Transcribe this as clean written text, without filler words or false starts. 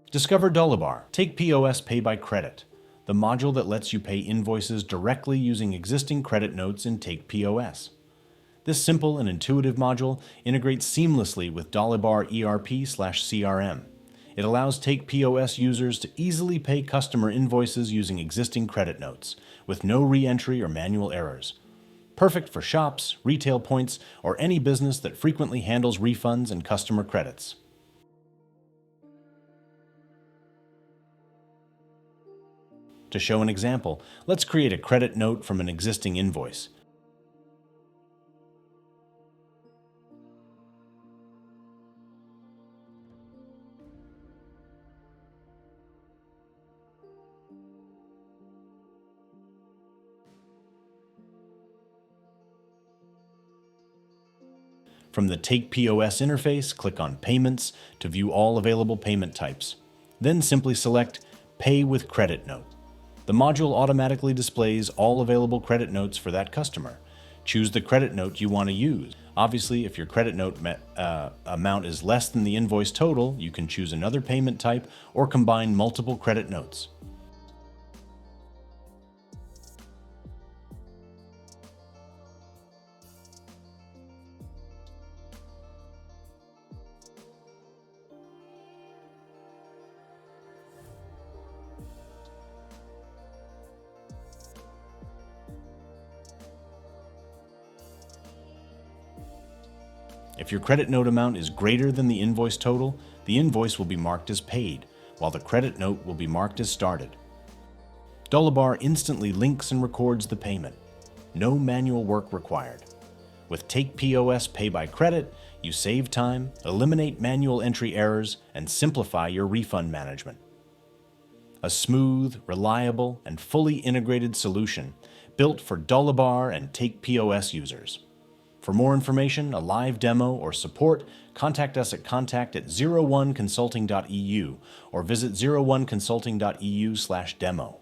Discover Dolibarr TakePOS Pay by Credit, the module that lets you pay invoices directly using existing credit notes in TakePOS. This simple and intuitive module integrates seamlessly with Dolibarr ERP/CRM. It allows TakePOS users to easily pay customer invoices using existing credit notes, with no re-entry or manual errors. Perfect for shops, retail points, or any business that frequently handles refunds and customer credits. To show an example, let's create a credit note from an existing invoice. From the TakePOS interface, click on Payments to view all available payment types. Then simply select Pay with Credit Note. The module automatically displays all available credit notes for that customer. Choose the credit note you want to use. Obviously, if your credit note amount is less than the invoice total, you can choose another payment type or combine multiple credit notes. If your credit note amount is greater than the invoice total, the invoice will be marked as paid, while the credit note will be marked as started. Dolibarr instantly links and records the payment. No manual work required. With TakePOS Pay by Credit, you save time, eliminate manual entry errors, and simplify your refund management. A smooth, reliable, and fully integrated solution built for Dolibarr and TakePOS users. For more information, a live demo, or support, contact us at contact@01consulting.eu or visit 01consulting.eu/demo.